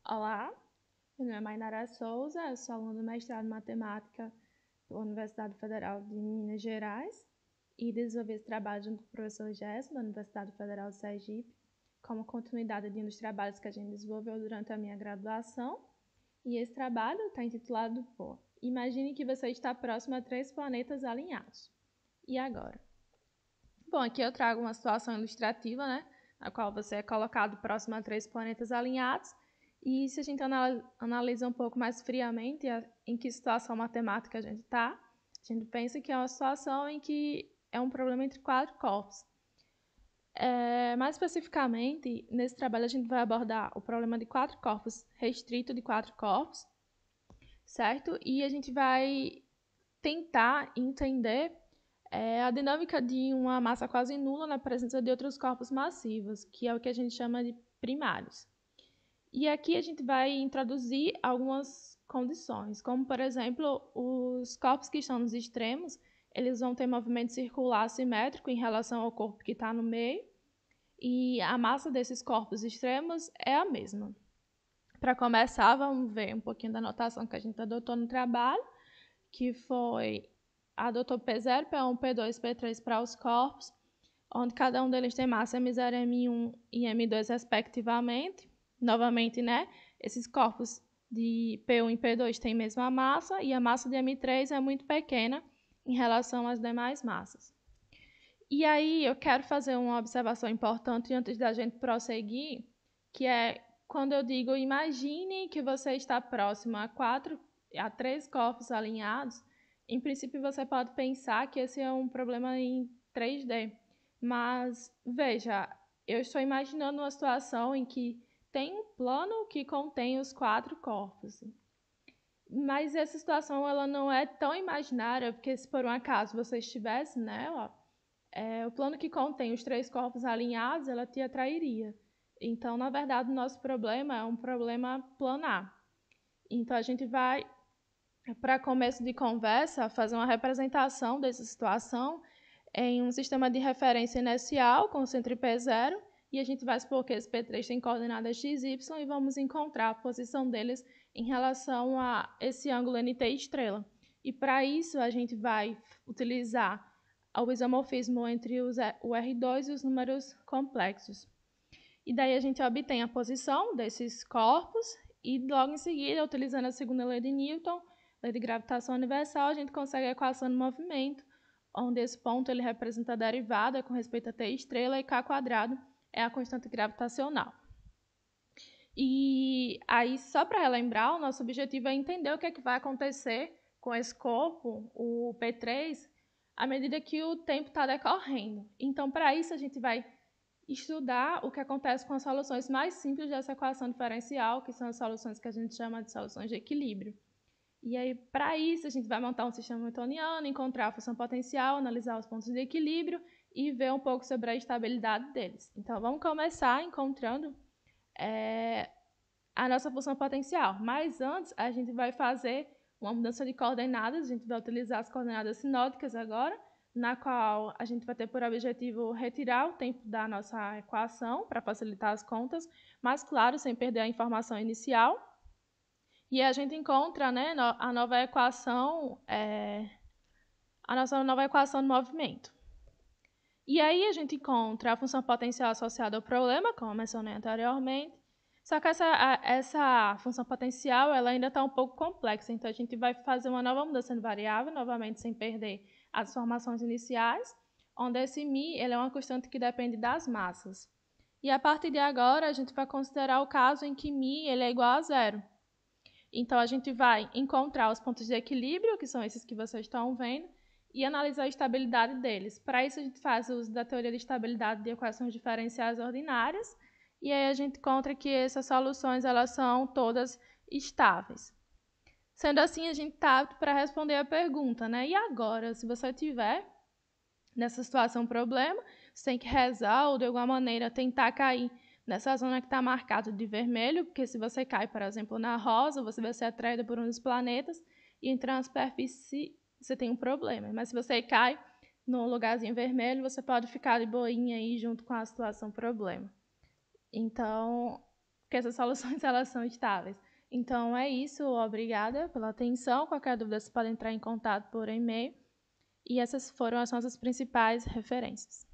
Olá, meu nome é Mainara Souza, eu sou aluna do mestrado em Matemática pela Universidade Federal de Minas Gerais e desenvolvi esse trabalho junto com o professor Gerson, da Universidade Federal de Sergipe, como continuidade de um dos trabalhos que a gente desenvolveu durante a minha graduação. E esse trabalho está intitulado por Imagine que você está próximo a 3 planetas alinhados. E agora? Bom, aqui eu trago uma situação ilustrativa, né, na qual você é colocado próximo a 3 planetas alinhados. E se a gente analisa um pouco mais friamente em que situação matemática a gente está, a gente pensa que é uma situação em que é um problema entre 4 corpos. Mais especificamente, nesse trabalho a gente vai abordar o problema de 4 corpos, restrito de 4 corpos, certo? E a gente vai tentar entender a dinâmica de uma massa quase nula na presença de outros corpos massivos, que é o que a gente chama de primários. E aqui a gente vai introduzir algumas condições, como, por exemplo, os corpos que estão nos extremos, eles vão ter movimento circular simétrico em relação ao corpo que está no meio, e a massa desses corpos extremos é a mesma. Para começar, vamos ver um pouquinho da notação que a gente adotou no trabalho, que foi adotou P0, P1, P2, P3 para os corpos, onde cada um deles tem massa M0, M1 e M2 respectivamente. Novamente, né, esses corpos de P1 e P2 têm a mesma massa e a massa de M3 é muito pequena em relação às demais massas. E aí eu quero fazer uma observação importante antes da gente prosseguir, que é quando eu digo imagine que você está próximo a 3 corpos alinhados, em princípio você pode pensar que esse é um problema em 3D. Mas, veja, eu estou imaginando uma situação em que tem um plano que contém os 4 corpos. Mas essa situação ela não é tão imaginária, porque se por um acaso você estivesse nela, o plano que contém os 3 corpos alinhados, ela te atrairia. Então, na verdade, o nosso problema é um problema planar. Então, a gente vai, para começo de conversa, fazer uma representação dessa situação em um sistema de referência inercial com centro P0, e a gente vai supor que esse P3 tem coordenadas x, y, e vamos encontrar a posição deles em relação a esse ângulo NT estrela. E para isso, a gente vai utilizar o isomorfismo entre o R2 e os números complexos. E daí a gente obtém a posição desses corpos e logo em seguida, utilizando a segunda lei de Newton, lei de gravitação universal, a gente consegue a equação de movimento, onde esse ponto ele representa a derivada com respeito a t estrela e k quadrado é a constante gravitacional. E aí, só para relembrar, o nosso objetivo é entender o que é que vai acontecer com esse corpo, o P3, à medida que o tempo está decorrendo. Então, para isso, a gente vai estudar o que acontece com as soluções mais simples dessa equação diferencial, que são as soluções que a gente chama de soluções de equilíbrio. E aí, para isso, a gente vai montar um sistema newtoniano, encontrar a função potencial, analisar os pontos de equilíbrio e ver um pouco sobre a estabilidade deles. Então, vamos começar encontrando a nossa função potencial. Mas antes, a gente vai fazer uma mudança de coordenadas, a gente vai utilizar as coordenadas sinóticas agora, na qual a gente vai ter por objetivo retirar o tempo da nossa equação para facilitar as contas, mas, claro, sem perder a informação inicial. E a gente encontra, né, a nova equação de movimento. E aí a gente encontra a função potencial associada ao problema, como eu mencionei anteriormente, só que essa função potencial ela ainda está um pouco complexa, então a gente vai fazer uma nova mudança de variável, novamente sem perder as informações iniciais, onde esse μ ele é uma constante que depende das massas. E a partir de agora a gente vai considerar o caso em que μ ele é igual a zero. Então a gente vai encontrar os pontos de equilíbrio, que são esses que vocês estão vendo, e analisar a estabilidade deles. Para isso a gente faz o uso da teoria de estabilidade de equações diferenciais ordinárias, e aí a gente encontra que essas soluções elas são todas estáveis. Sendo assim, a gente está apto para responder a pergunta, né? E agora, se você tiver nessa situação problema, você tem que rezar ou de alguma maneira tentar cair nessa zona que está marcada de vermelho, porque se você cai, por exemplo, na rosa, você vai ser atraído por um dos planetas e entrar na superfície você tem um problema. Mas se você cai no lugarzinho vermelho, você pode ficar de boinha aí junto com a situação problema. Então, porque essas soluções elas são estáveis. Então é isso, obrigada pela atenção. Qualquer dúvida você pode entrar em contato por e-mail. E essas foram as nossas principais referências.